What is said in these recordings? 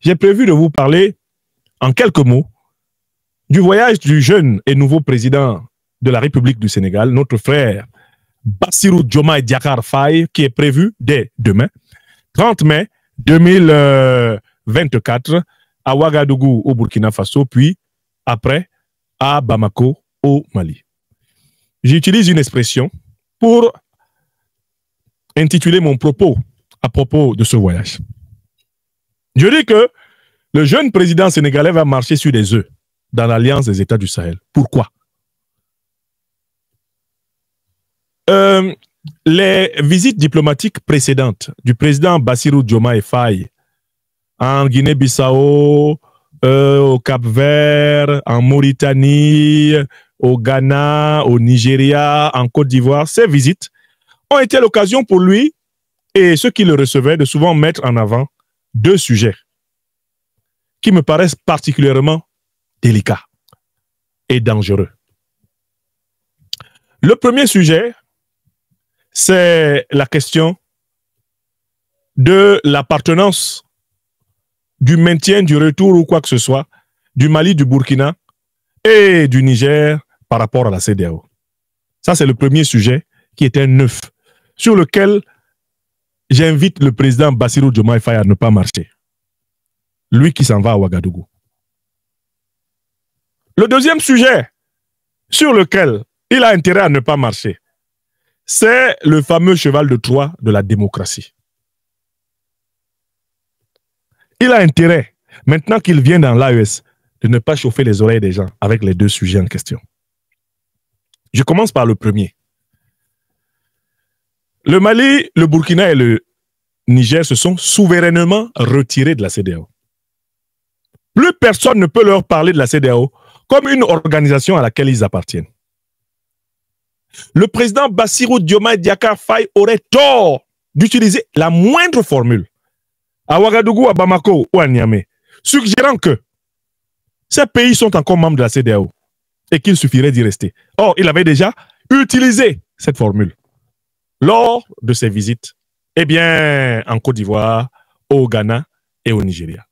j'ai prévu de vous parler en quelques mots du voyage du jeune et nouveau président de la République du Sénégal, notre frère Bassirou Diomaye Diakhar Faye, qui est prévu dès demain, 30 mai 2024, à Ouagadougou au Burkina Faso, puis après à Bamako au Mali. J'utilise une expression pour intituler mon propos à propos de ce voyage. Je dis que le jeune président sénégalais va marcher sur des œufs dans l'Alliance des États du Sahel. Pourquoi? Les visites diplomatiques précédentes du président Bassirou Diomaye Faye en Guinée-Bissau, au Cap-Vert, en Mauritanie, au Ghana, au Nigeria, en Côte d'Ivoire, ces visites ont été l'occasion pour lui et ceux qui le recevaient de souvent mettre en avant deux sujets qui me paraissent particulièrement délicats et dangereux. Le premier sujet, c'est la question de l'appartenance, du maintien, du retour ou quoi que ce soit, du Mali, du Burkina et du Niger par rapport à la CEDEAO. Ça, c'est le premier sujet qui est un neuf, sur lequel j'invite le président Bassirou Diomaye Faye à ne pas marcher. Lui qui s'en va à Ouagadougou. Le deuxième sujet sur lequel il a intérêt à ne pas marcher, c'est le fameux cheval de Troie de la démocratie. Il a intérêt, maintenant qu'il vient dans l'AES, de ne pas chauffer les oreilles des gens avec les deux sujets en question. Je commence par le premier. Le Mali, le Burkina et le Niger se sont souverainement retirés de la CEDEAO. Plus personne ne peut leur parler de la CEDEAO comme une organisation à laquelle ils appartiennent. Le président Bassirou Diomaye Diakhar Faye aurait tort d'utiliser la moindre formule à Ouagadougou, à Bamako ou à Niamey, suggérant que ces pays sont encore membres de la CEDEAO et qu'il suffirait d'y rester. Or, il avait déjà utilisé cette formule lors de ses visites, eh bien, en Côte d'Ivoire, au Ghana et au Nigeria.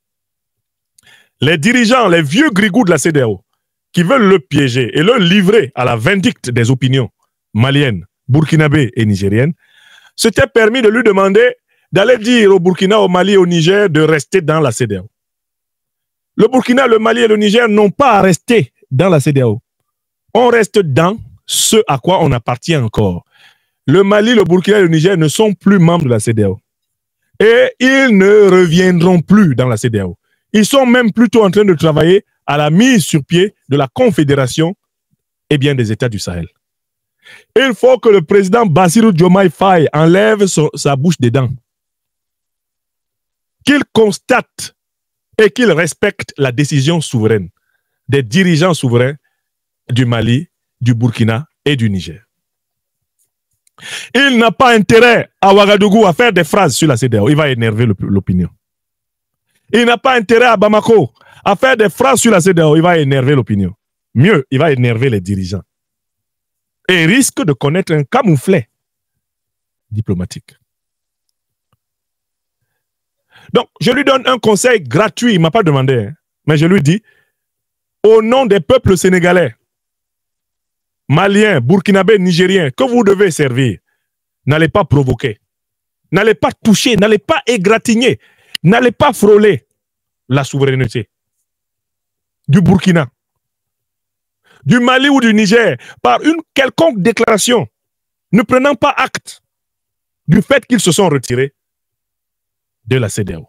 Les dirigeants, les vieux grigous de la CEDEAO, qui veulent le piéger et le livrer à la vindicte des opinions maliennes, burkinabées et nigériennes, s'étaient permis de lui demander d'aller dire au Burkina, au Mali et au Niger de rester dans la CEDEAO. Le Burkina, le Mali et le Niger n'ont pas à rester dans la CEDEAO. On reste dans ce à quoi on appartient encore. Le Mali, le Burkina et le Niger ne sont plus membres de la CEDEAO. Et ils ne reviendront plus dans la CEDEAO. Ils sont même plutôt en train de travailler à la mise sur pied de la Confédération des États du Sahel. Il faut que le président Bassirou Diomaye Faye enlève sa bouche des dents. Qu'il constate et qu'il respecte la décision souveraine des dirigeants souverains du Mali, du Burkina et du Niger. Il n'a pas intérêt à Ouagadougou à faire des phrases sur la CEDEAO. Il va énerver l'opinion. Il n'a pas intérêt à Bamako à faire des phrases sur la CEDEAO. Il va énerver l'opinion. Mieux, il va énerver les dirigeants. Et risque de connaître un camouflet diplomatique. Donc, je lui donne un conseil gratuit. Il ne m'a pas demandé, hein, mais je lui dis, au nom des peuples sénégalais, maliens, burkinabés, nigériens, que vous devez servir, n'allez pas provoquer, n'allez pas toucher, n'allez pas égratigner, n'allez pas frôler la souveraineté du Burkina, du Mali ou du Niger par une quelconque déclaration, ne prenant pas acte du fait qu'ils se sont retirés de la CEDEAO.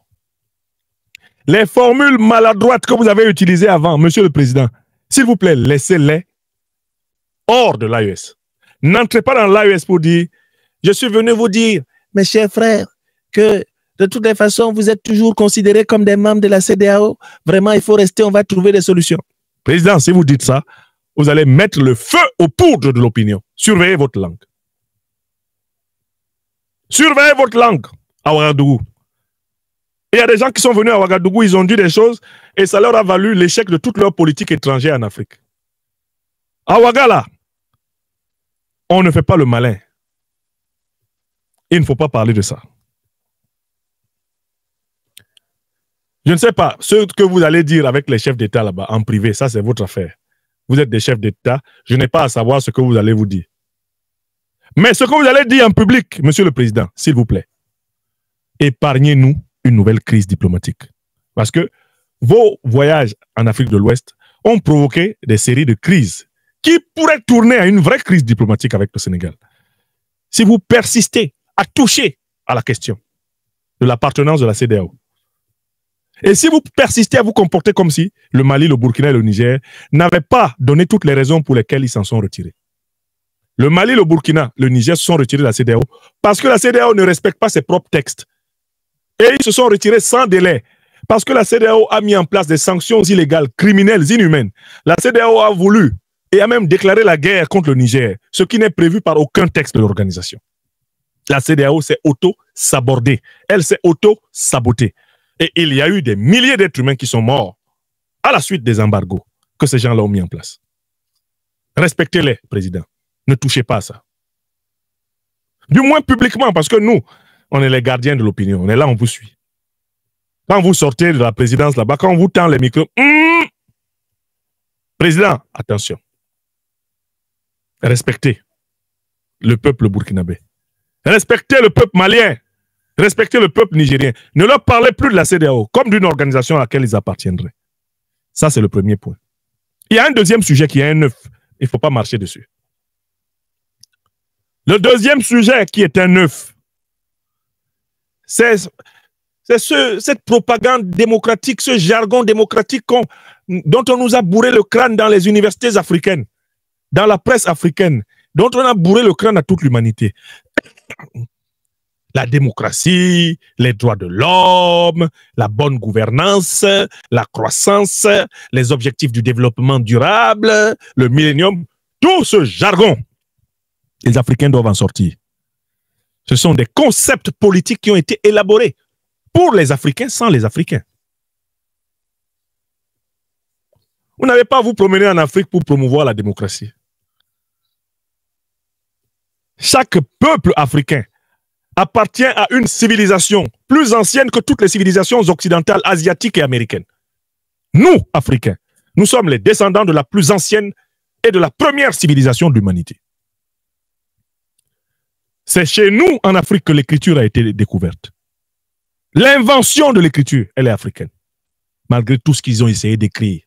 Les formules maladroites que vous avez utilisées avant, Monsieur le Président, s'il vous plaît, laissez-les hors de l'AES. N'entrez pas dans l'AES pour dire « Je suis venu vous dire, mes chers frères, que de toutes les façons, vous êtes toujours considérés comme des membres de la CEDEAO. Vraiment, il faut rester, on va trouver des solutions. » Président, si vous dites ça, vous allez mettre le feu aux poudres de l'opinion. Surveillez votre langue. Surveillez votre langue à Ouagadougou. Il y a des gens qui sont venus à Ouagadougou, ils ont dit des choses et ça leur a valu l'échec de toute leur politique étrangère en Afrique. À Ouagala, on ne fait pas le malin. Il ne faut pas parler de ça. Je ne sais pas, ce que vous allez dire avec les chefs d'État là-bas, en privé, ça c'est votre affaire. Vous êtes des chefs d'État, je n'ai pas à savoir ce que vous allez vous dire. Mais ce que vous allez dire en public, Monsieur le Président, s'il vous plaît, épargnez-nous une nouvelle crise diplomatique. Parce que vos voyages en Afrique de l'Ouest ont provoqué des séries de crises qui pourraient tourner à une vraie crise diplomatique avec le Sénégal. Si vous persistez à toucher à la question de l'appartenance de la CEDEAO, et si vous persistez à vous comporter comme si le Mali, le Burkina et le Niger n'avaient pas donné toutes les raisons pour lesquelles ils s'en sont retirés. Le Mali, le Burkina, le Niger se sont retirés de la CEDEAO parce que la CEDEAO ne respecte pas ses propres textes. Et ils se sont retirés sans délai parce que la CEDEAO a mis en place des sanctions illégales, criminelles, inhumaines. La CEDEAO a voulu et a même déclaré la guerre contre le Niger, ce qui n'est prévu par aucun texte de l'organisation. La CEDEAO s'est auto-sabordée. Elle s'est auto-sabotée. Et il y a eu des milliers d'êtres humains qui sont morts à la suite des embargos que ces gens-là ont mis en place. Respectez-les, président. Ne touchez pas à ça. Du moins publiquement, parce que nous, on est les gardiens de l'opinion. On est là, on vous suit. Quand vous sortez de la présidence là-bas, quand on vous tend les micros, président, attention. Respectez le peuple burkinabé. Respectez le peuple malien. Respectez le peuple nigérien. Ne leur parlez plus de la CEDEAO comme d'une organisation à laquelle ils appartiendraient. Ça, c'est le premier point. Il y a un deuxième sujet qui est un œuf. Il ne faut pas marcher dessus. Le deuxième sujet qui est un œuf, c'est cette propagande démocratique, ce jargon démocratique dont on nous a bourré le crâne dans les universités africaines, dans la presse africaine, dont on a bourré le crâne à toute l'humanité. La démocratie, les droits de l'homme, la bonne gouvernance, la croissance, les objectifs du développement durable, le millénium, tout ce jargon, les Africains doivent en sortir. Ce sont des concepts politiques qui ont été élaborés pour les Africains sans les Africains. Vous n'avez pas à vous promener en Afrique pour promouvoir la démocratie. Chaque peuple africain appartient à une civilisation plus ancienne que toutes les civilisations occidentales, asiatiques et américaines. Nous, Africains, nous sommes les descendants de la plus ancienne et de la première civilisation de l'humanité. C'est chez nous, en Afrique, que l'écriture a été découverte. L'invention de l'écriture, elle est africaine, malgré tout ce qu'ils ont essayé d'écrire.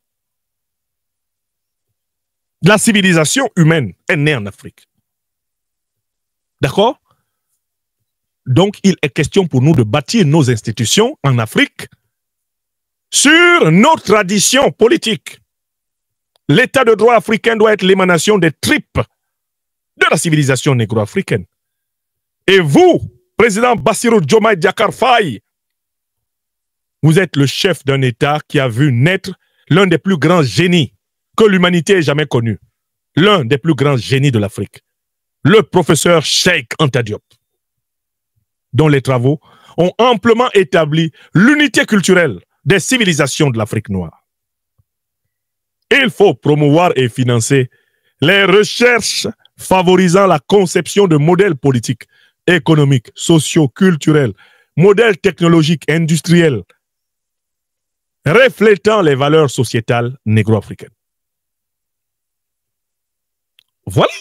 La civilisation humaine est née en Afrique. D'accord? Donc, il est question pour nous de bâtir nos institutions en Afrique sur nos traditions politiques. L'état de droit africain doit être l'émanation des tripes de la civilisation négro-africaine. Et vous, président Bassirou Diomaye Diakhar Faye, vous êtes le chef d'un État qui a vu naître l'un des plus grands génies que l'humanité ait jamais connu. L'un des plus grands génies de l'Afrique. Le professeur Cheikh Anta Diop, dont les travaux ont amplement établi l'unité culturelle des civilisations de l'Afrique noire. Il faut promouvoir et financer les recherches favorisant la conception de modèles politiques, économiques, sociaux, culturels, modèles technologiques, industriels, reflétant les valeurs sociétales négro-africaines. Voilà.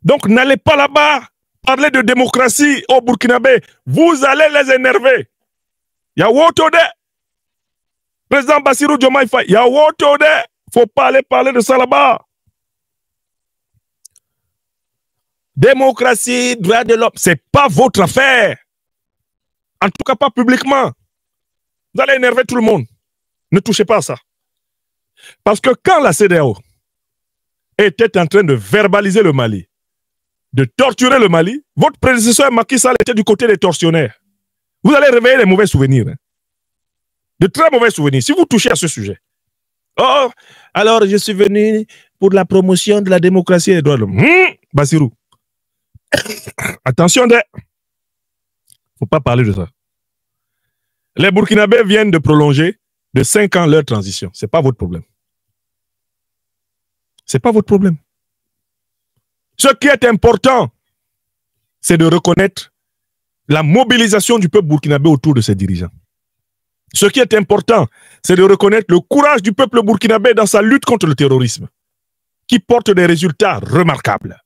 Donc, n'allez pas là-bas parler de démocratie au Burkinabé. Vous allez les énerver. Yawotode. Président Bassirou Diomaye Faye. Yawotode. Faut pas aller parler de ça là-bas. Démocratie, droit de l'homme, c'est pas votre affaire. En tout cas, pas publiquement. Vous allez énerver tout le monde. Ne touchez pas à ça. Parce que quand la CEDEAO était en train de verbaliser le Mali, de torturer le Mali, votre prédécesseur Macky Sall était du côté des tortionnaires. Vous allez réveiller les mauvais souvenirs. Hein. De très mauvais souvenirs. Si vous touchez à ce sujet. Oh, alors je suis venu pour la promotion de la démocratie et des droits de l'homme. Bassirou. Attention, il ne faut pas parler de ça. Les Burkinabés viennent de prolonger de 5 ans leur transition. Ce n'est pas votre problème. Ce n'est pas votre problème. Ce qui est important, c'est de reconnaître la mobilisation du peuple burkinabé autour de ses dirigeants. Ce qui est important, c'est de reconnaître le courage du peuple burkinabé dans sa lutte contre le terrorisme, qui porte des résultats remarquables.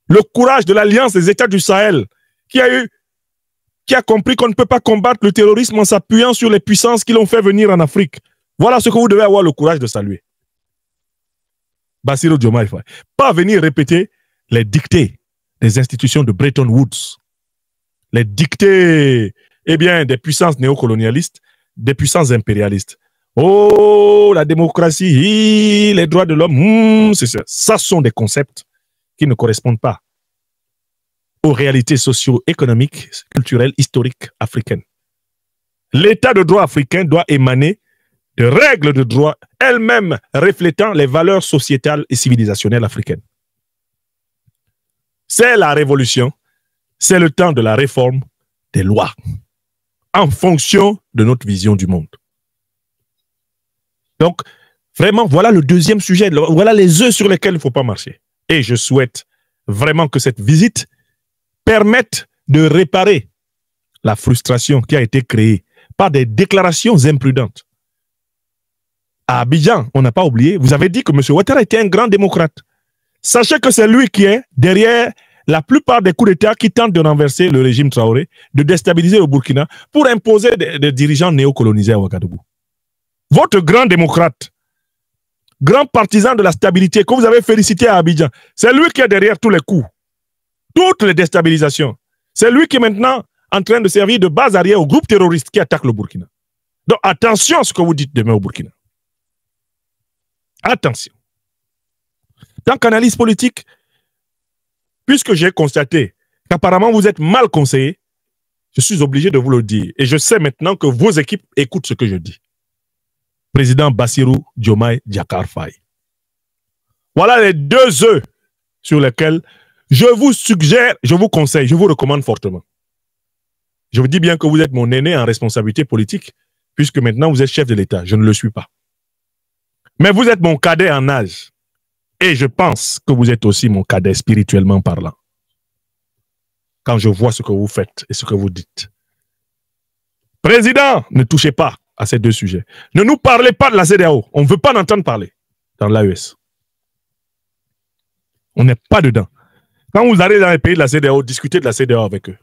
Le courage de l'Alliance des États du Sahel, qui a compris qu'on ne peut pas combattre le terrorisme en s'appuyant sur les puissances qui l'ont fait venir en Afrique. Voilà ce que vous devez avoir le courage de saluer. Bassirou Diomaye Faye. Pas venir répéter les dictées des institutions de Bretton Woods, les dictées des puissances néocolonialistes, des puissances impérialistes. Oh, la démocratie, les droits de l'homme, ça sont des concepts qui ne correspondent pas aux réalités socio-économiques, culturelles, historiques africaines. L'état de droit africain doit émaner de règles de droit elles-mêmes reflétant les valeurs sociétales et civilisationnelles africaines. C'est la révolution, c'est le temps de la réforme des lois en fonction de notre vision du monde. Donc, vraiment, voilà le deuxième sujet, voilà les œufs sur lesquels il ne faut pas marcher. Et je souhaite vraiment que cette visite permette de réparer la frustration qui a été créée par des déclarations imprudentes. À Abidjan, on n'a pas oublié, vous avez dit que M. Ouattara était un grand démocrate. Sachez que c'est lui qui est derrière la plupart des coups d'État qui tentent de renverser le régime Traoré, de déstabiliser le Burkina pour imposer des dirigeants néocolonisés à Ouagadougou. Votre grand démocrate, grand partisan de la stabilité que vous avez félicité à Abidjan, c'est lui qui est derrière tous les coups, toutes les déstabilisations. C'est lui qui est maintenant en train de servir de base arrière au groupe terroriste qui attaque le Burkina. Donc attention à ce que vous dites demain au Burkina. Attention. Tant qu'analyse politique, puisque j'ai constaté qu'apparemment vous êtes mal conseillé, je suis obligé de vous le dire. Et je sais maintenant que vos équipes écoutent ce que je dis. Président Bassirou Diomaye Diakhar Faye. Voilà les deux œufs sur lesquels je vous suggère, je vous conseille, je vous recommande fortement. Je vous dis bien que vous êtes mon aîné en responsabilité politique, puisque maintenant vous êtes chef de l'État. Je ne le suis pas. Mais vous êtes mon cadet en âge. Et je pense que vous êtes aussi mon cadet spirituellement parlant. Quand je vois ce que vous faites et ce que vous dites. Président, ne touchez pas à ces deux sujets. Ne nous parlez pas de la CEDEAO. On ne veut pas en entendre parler dans l'AES. On n'est pas dedans. Quand vous allez dans les pays de la CEDEAO, discutez de la CEDEAO avec eux.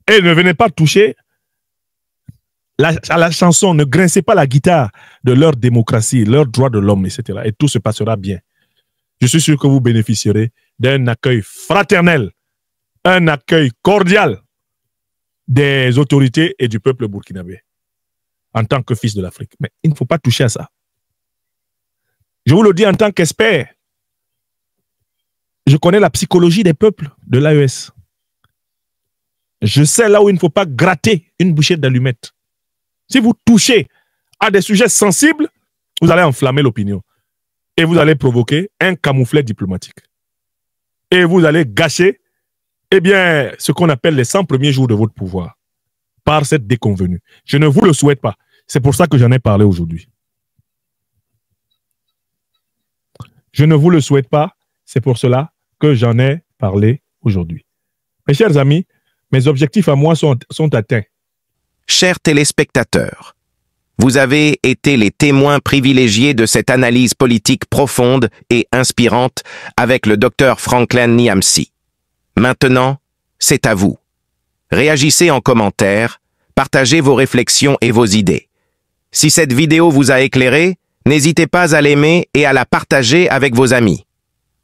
Et ne venez pas toucher à la chanson, ne grincez pas la guitare de leur démocratie, leurs droits de l'homme, etc. Et tout se passera bien. Je suis sûr que vous bénéficierez d'un accueil fraternel, un accueil cordial des autorités et du peuple burkinabé en tant que fils de l'Afrique. Mais il ne faut pas toucher à ça. Je vous le dis en tant qu'expert. Je connais la psychologie des peuples de l'AES. Je sais là où il ne faut pas gratter une bouchée d'allumettes. Si vous touchez à des sujets sensibles, vous allez enflammer l'opinion. Et vous allez provoquer un camouflet diplomatique. Et vous allez gâcher ce qu'on appelle les 100 premiers jours de votre pouvoir par cette déconvenue. Je ne vous le souhaite pas. C'est pour ça que j'en ai parlé aujourd'hui. Je ne vous le souhaite pas. C'est pour cela que j'en ai parlé aujourd'hui. Mes chers amis, mes objectifs à moi sont atteints. Chers téléspectateurs, vous avez été les témoins privilégiés de cette analyse politique profonde et inspirante avec le Dr Franklin Nyamsi. Maintenant, c'est à vous. Réagissez en commentaire, partagez vos réflexions et vos idées. Si cette vidéo vous a éclairé, n'hésitez pas à l'aimer et à la partager avec vos amis.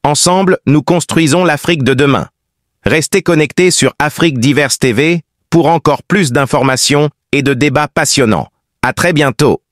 Ensemble, nous construisons l'Afrique de demain. Restez connectés sur Afrique Diverse TV pour encore plus d'informations et de débats passionnants. À très bientôt.